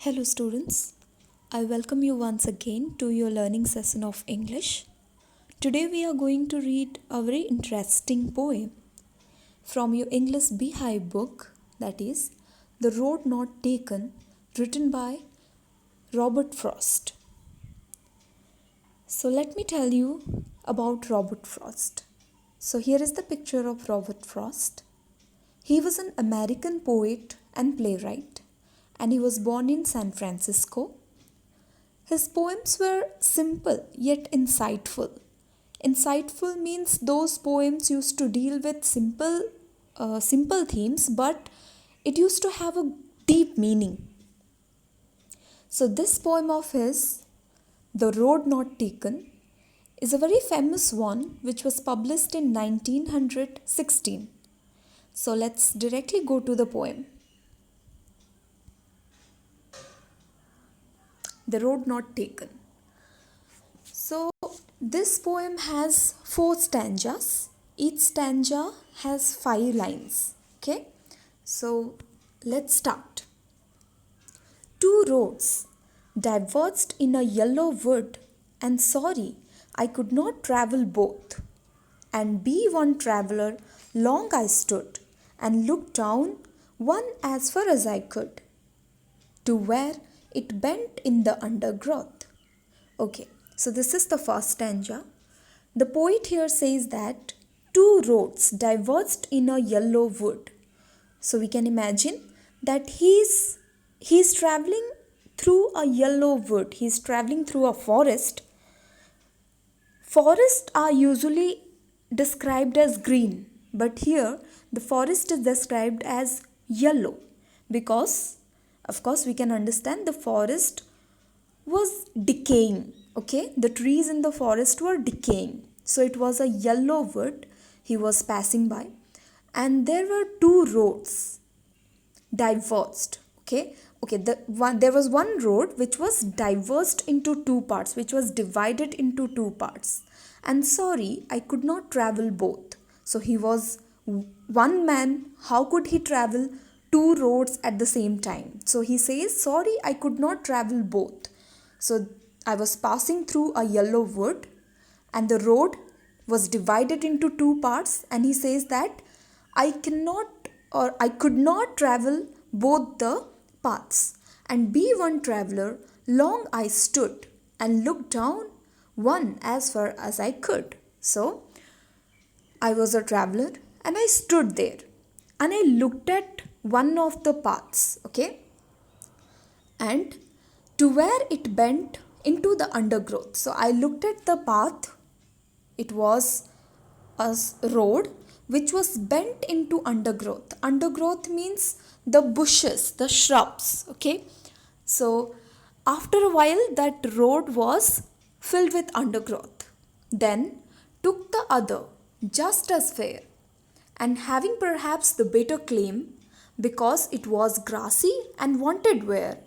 Hello students, I welcome you once again to your learning session of English. Today we are going to read a very interesting poem from your English Beehive book, that is The Road Not Taken, written by Robert Frost. So let me tell you about Robert Frost. So here is the picture of Robert Frost. He was an American poet and playwright, and he was born in San Francisco. His poems were simple yet insightful. Insightful means those poems used to deal with simple themes, but it used to have a deep meaning. So this poem of his, The Road Not Taken, is a very famous one which was published in 1916. So let's directly go to the poem. The Road Not Taken. So this poem has 4 stanzas. Each stanza has 5 lines. Okay, so let's start. 2 roads diverged in a yellow wood, and sorry, I could not travel both. And be one traveller, long I stood, and looked down one as far as I could, to where it bent in the undergrowth. Okay, so this is the first stanza. The poet here says that 2 roads diverged in a yellow wood. So we can imagine that he's traveling through a yellow wood. He's traveling through a forest. Forests are usually described as green, but here the forest is described as yellow because, of course, we can understand the forest was decaying. Okay, the trees in the forest were decaying. So it was a yellow wood he was passing by, and there were 2 roads diverged. There was one road which was diverged into 2 parts, which was divided into 2 parts. And sorry, I could not travel both. So he was one man. How could he travel 2 roads at the same time? So he says, sorry, I could not travel both. So I was passing through a yellow wood, and the road was divided into 2 parts, and he says that I could not travel both the paths. And be one traveller, long I stood, and looked down one as far as I could. So I was a traveller, and I stood there, and I looked at one of the paths, okay, and to where it bent into the undergrowth. So I looked at the path. It was a road which was bent into undergrowth. Undergrowth means the bushes, the shrubs. Okay, so after a while that road was filled with undergrowth. Then took the other, just as fair, and having perhaps the better claim, because it was grassy and wanted wear,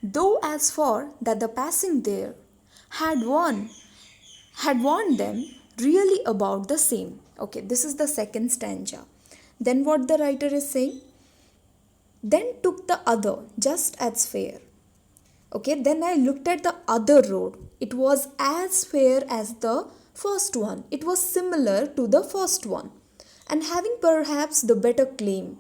though as for that the passing there had warned them really about the same. Okay, this is the second stanza. Then what the writer is saying? Then took the other, just as fair. Okay, then I looked at the other road. It was as fair as the first one. It was similar to the first one, and having perhaps the better claim.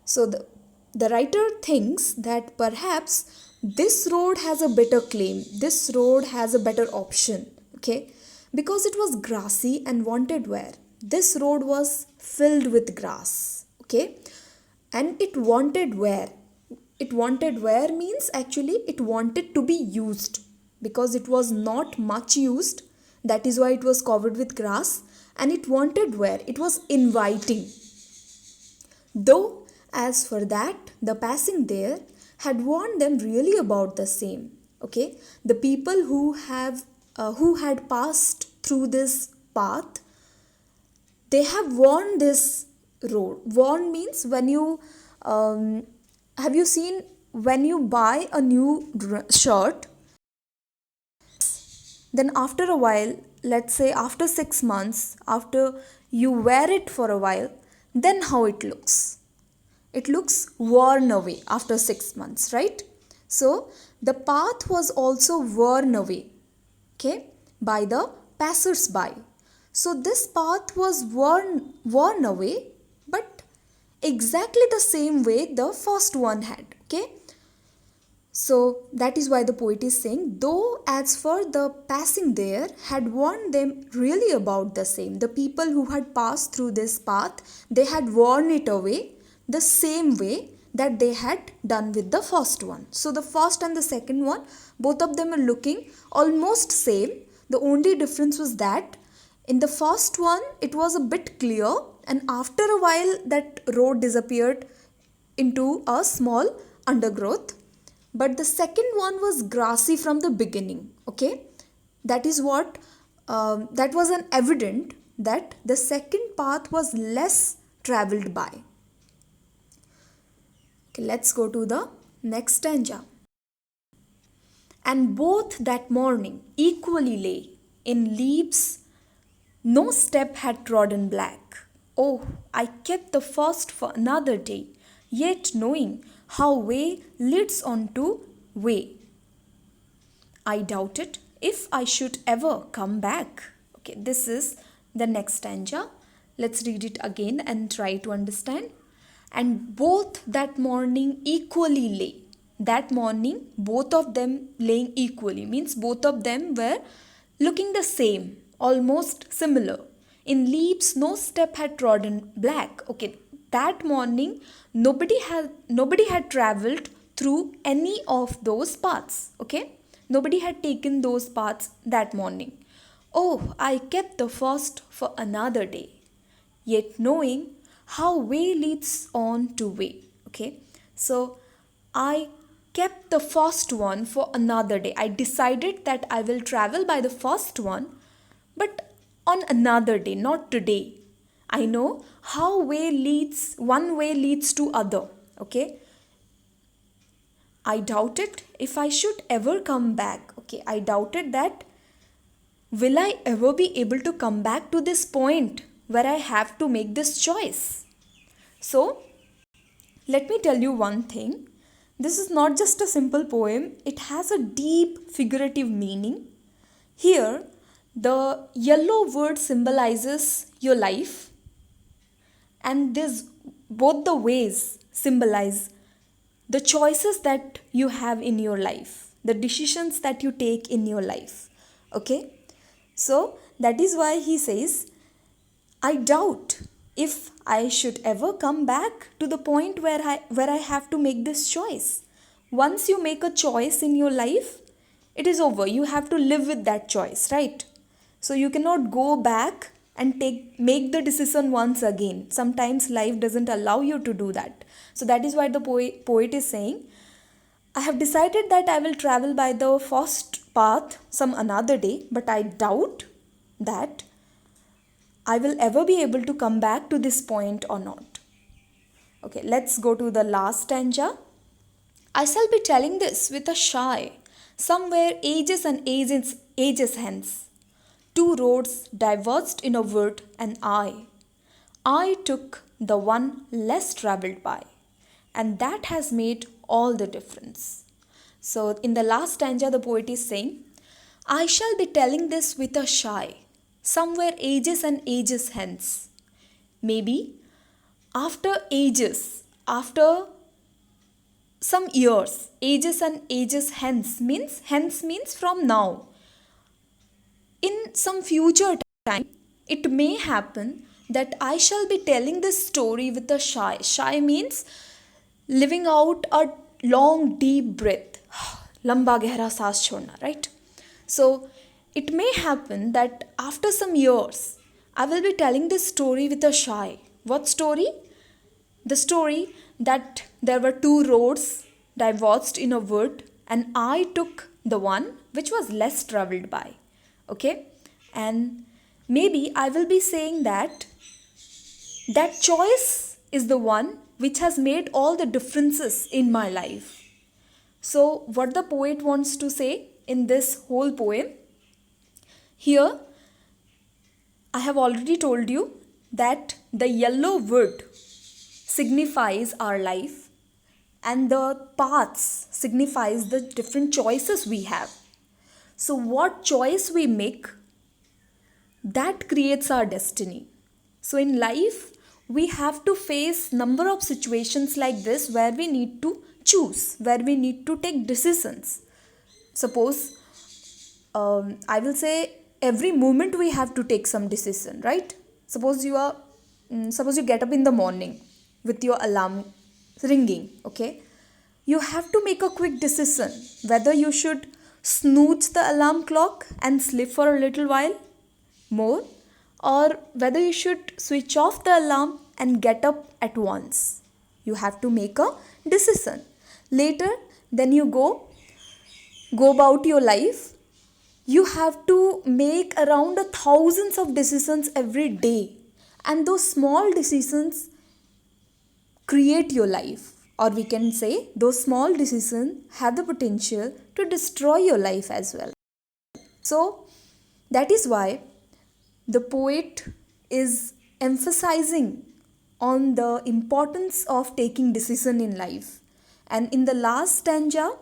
So the writer thinks that perhaps this road has a better claim. This road has a better option. Okay, because it was grassy and wanted wear. This road was filled with grass. Okay, and it wanted wear. It wanted wear means actually it wanted to be used, because it was not much used. That is why it was covered with grass, and it wanted wear. It was inviting. Though as for that, the passing there had warned them really about the same. Okay, the people who had passed through this path, they have worn this road. Worn means when you have you seen when you buy a new shirt, then after a while, let's say after 6 months, after you wear it for a while, then how it looks? It looks worn away after 6 months, right? So the path was also worn away, okay, by the passers-by. So this path was worn away, but exactly the same way the first one had, okay. So that is why the poet is saying, though as for the passing there had warned them really about the same. The people who had passed through this path, they had worn it away the same way that they had done with the first one. So the first and the second one, both of them are looking almost same. The only difference was that in the first one it was a bit clear, and after a while that road disappeared into a small undergrowth, but the second one was grassy from the beginning, okay. That is what that was an evident that the second path was less traveled by. Okay, let's go to the next stanza. And both that morning equally lay in leaves, no step had trodden black. Oh, I kept the first for another day, yet knowing how way leads on to way. I doubted if I should ever come back. Okay, this is the next stanza. Let's read it again and try to understand. And both that morning equally lay. That morning, both of them laying equally means both of them were looking the same, almost similar. In leaves, no step had trodden black. Okay, that morning, nobody had traveled through any of those paths. Okay, nobody had taken those paths that morning. Oh, I kept the first for another day, yet knowing how way leads on to way. Okay, so I kept the first one for another day. I decided that I will travel by the first one, but on another day, not today. I know how one way leads to other. Okay, I doubted if I should ever come back. Okay, I doubted that will I ever be able to come back to this point where I have to make this choice? So, let me tell you one thing. This is not just a simple poem, it has a deep figurative meaning. Here, the yellow word symbolizes your life, and this both the ways symbolize the choices that you have in your life, the decisions that you take in your life. Okay? So that is why he says, I doubt if I should ever come back to the point where I have to make this choice. Once you make a choice in your life, it is over. You have to live with that choice, right? So you cannot go back and make the decision once again. Sometimes life doesn't allow you to do that. So that is why the poet is saying, I have decided that I will travel by the first path some another day, but I doubt that I will ever be able to come back to this point or not. Okay, let's go to the last stanza. I shall be telling this with a shy, somewhere ages and ages hence. Two roads diverged in a wood, and I took the one less travelled by, and that has made all the difference. So, in the last stanza, the poet is saying, I shall be telling this with a shy, somewhere ages and ages hence. Maybe after ages, after some years, ages and ages hence means from now. In some future time, it may happen that I shall be telling this story with a shy. Shy means living out a long deep breath. Lamba gehra saas chhodna, right? So it may happen that after some years, I will be telling this story with a shy. What story? The story that there were two roads diverged in a wood, and I took the one which was less traveled by. Okay? And maybe I will be saying that choice is the one which has made all the differences in my life. So, what the poet wants to say in this whole poem, here I have already told you that the yellow wood signifies our life, and the paths signifies the different choices we have. So what choice we make, that creates our destiny. So in life, we have to face number of situations like this where we need to choose, where we need to take decisions. Suppose, I will say every moment we have to take some decision, right? Suppose suppose you get up in the morning with your alarm ringing, okay? You have to make a quick decision whether you should snooze the alarm clock and sleep for a little while more, or whether you should switch off the alarm and get up at once. You have to make a decision. Later, then you go about your life. You have to make around thousands of decisions every day, and those small decisions create your life, or we can say those small decisions have the potential to destroy your life as well. So that is why the poet is emphasizing on the importance of taking decision in life. And in the last stanza,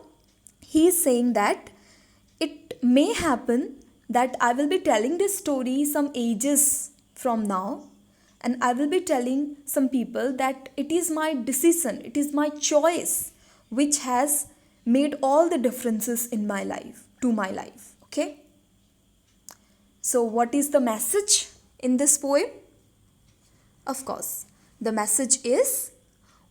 he is saying that it may happen that I will be telling this story some ages from now, and I will be telling some people that it is my decision, it is my choice which has made all the differences in my life, to my life. Okay? So, what is the message in this poem? Of course, the message is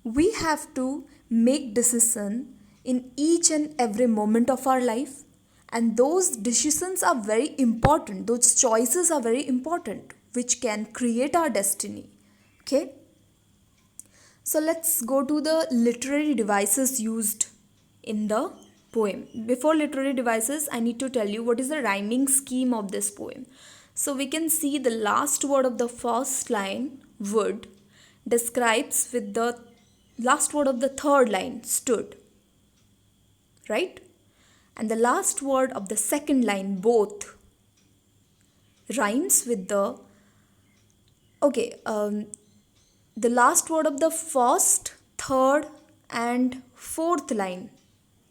we have to make decision in each and every moment of our life, and those decisions are very important. Those choices are very important, which can create our destiny. Okay? So let's go to the literary devices used in the poem. Before literary devices, I need to tell you what is the rhyming scheme of this poem. So we can see the last word of the first line, would, describes with the last word of the third line, stood. Right? And the last word of the second line, both, rhymes with the the last word of the first, third, and fourth line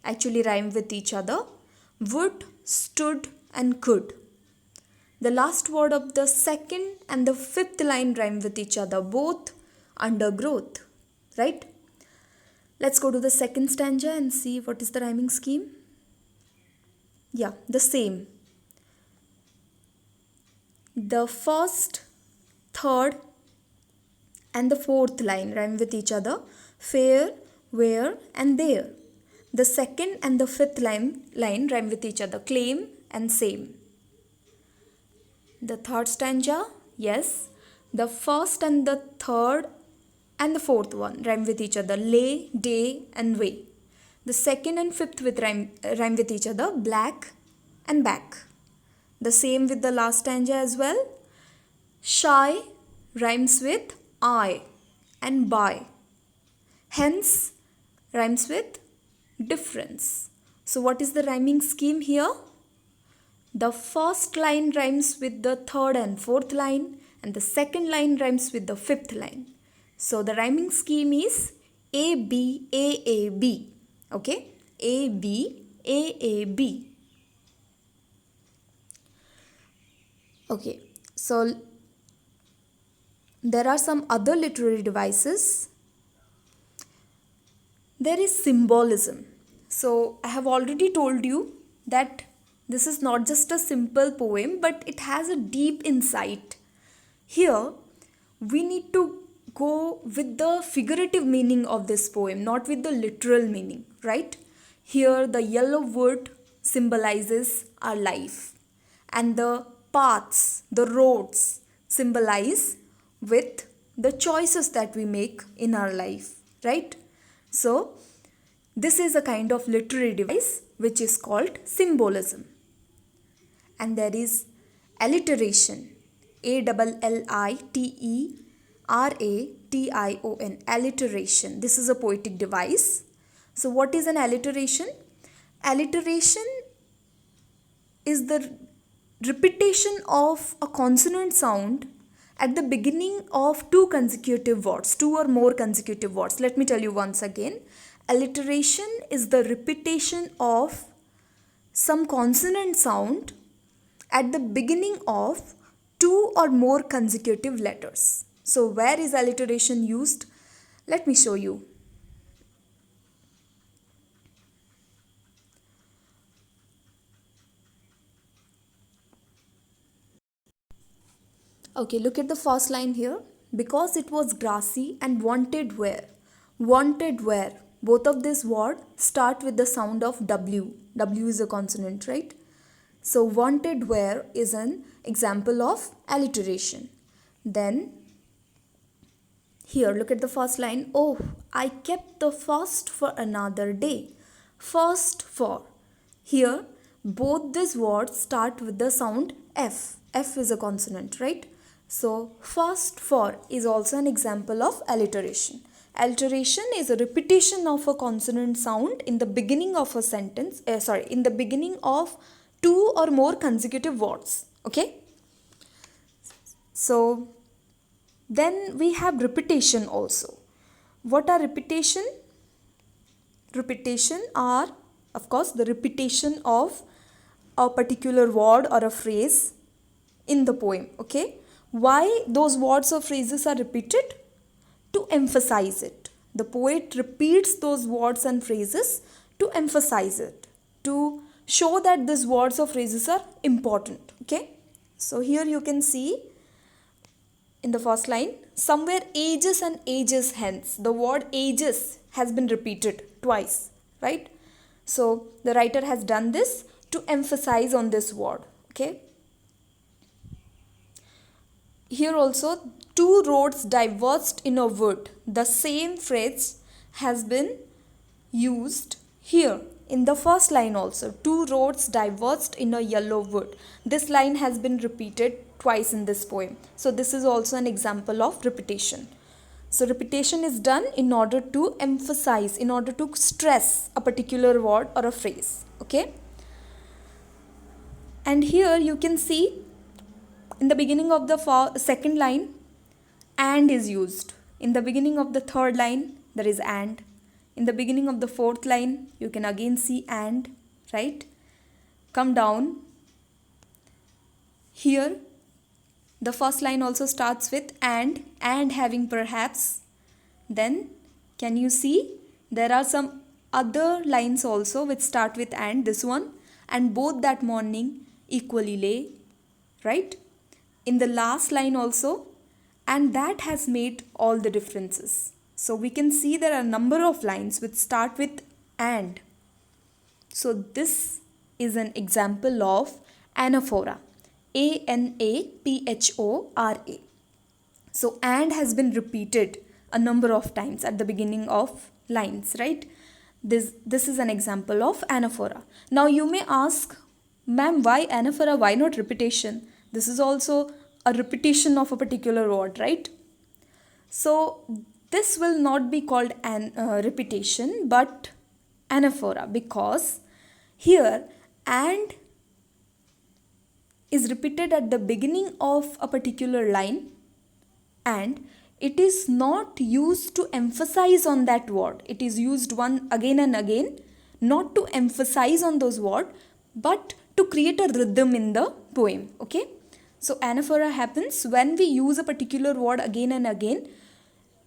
actually rhyme with each other. Would, stood, and could. The last word of the second and the fifth line rhyme with each other, both, undergrowth. Right? Let's go to the second stanza and see what is the rhyming scheme. Yeah, the same. The first, third, and the fourth line rhyme with each other, fair, where, and there. The second and the fifth line rhyme with each other, claim and same. The third stanza, yes, the first and the third and the fourth one rhyme with each other, lay, day, and way. The second and fifth with rhyme with each other, black and back. The same with the last stanza as well. Shy rhymes with I and by. Hence rhymes with difference. So what is the rhyming scheme here? The first line rhymes with the third and fourth line, and the second line rhymes with the fifth line. So the rhyming scheme is A B A A B. Okay? A B A A B. Okay. So there are some other literary devices. There is symbolism. So I have already told you that this is not just a simple poem, but it has a deep insight. Here, we need to go with the figurative meaning of this poem, not with the literal meaning, right? Here, the yellow wood symbolizes our life, and the paths, the roads, symbolize with the choices that we make in our life, right? So, this is a kind of literary device which is called symbolism. And there is alliteration, alliteration, alliteration. This is a poetic device. So what is an alliteration? Alliteration is the repetition of a consonant sound at the beginning of two consecutive words, two or more consecutive words. Let me tell you once again. alliteration is the repetition of some consonant sound at the beginning of two or more consecutive letters. So where is alliteration used? Let me show you. Okay, look at the first line here. Because it was grassy and wanted where. Wanted where. Both of these words start with the sound of W. W is a consonant, right? So wanted where is an example of alliteration. Then here look at the first line. Oh, I kept the first for another day. First for. Here both these words start with the sound F. F is a consonant, right? So first for is also an example of alliteration. Alliteration is a repetition of a consonant sound in the beginning of a sentence, in the beginning of two or more consecutive words. Okay? So then we have repetition also. What are repetition? Repetition are, of course, the repetition of a particular word or a phrase in the poem. Okay? Why those words or phrases are repeated? To emphasize it. The poet repeats those words and phrases to emphasize it, to show that these words or phrases are important. Okay? So here you can see in the first line, somewhere ages and ages hence. The word ages has been repeated twice, right? So the writer has done this to emphasize on this word. Okay? Here also, two roads diverged in a wood. The same phrase has been used here in the first line also. Two roads diverged in a yellow wood. This line has been repeated twice in this poem. So this is also an example of repetition. So repetition is done in order to emphasize, in order to stress a particular word or a phrase. Okay? And here you can see in the beginning of the second line, and is used. In the beginning of the third line, there is and. In the beginning of the fourth line, you can again see and, right? Come down. Here, the first line also starts with and having perhaps. Then, can you see? There are some other lines also which start with and, this one. And both that morning equally lay, right? In the last line also, and that has made all the differences. So we can see there are a number of lines which start with and. So this is an example of anaphora. ANAPHORA. So and has been repeated a number of times at the beginning of lines, right? This is an example of anaphora. Now you may ask, ma'am, why anaphora? Why not repetition? This is also a repetition of a particular word, right? So this will not be called an repetition but anaphora, because here and is repeated at the beginning of a particular line and it is not used to emphasize on that word. It is used one again and again, not to emphasize on those words but to create a rhythm in the poem. Okay? So anaphora happens when we use a particular word again and again,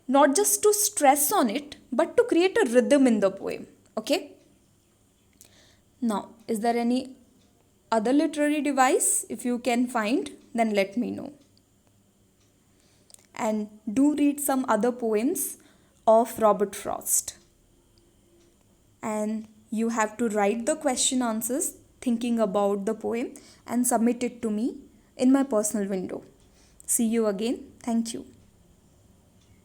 not just to stress on it, but to create a rhythm in the poem. Okay? Now, is there any other literary device? If you can find, then let me know. And do read some other poems of Robert Frost. And you have to write the question answers thinking about the poem and submit it to me in my personal window. See you again. Thank you.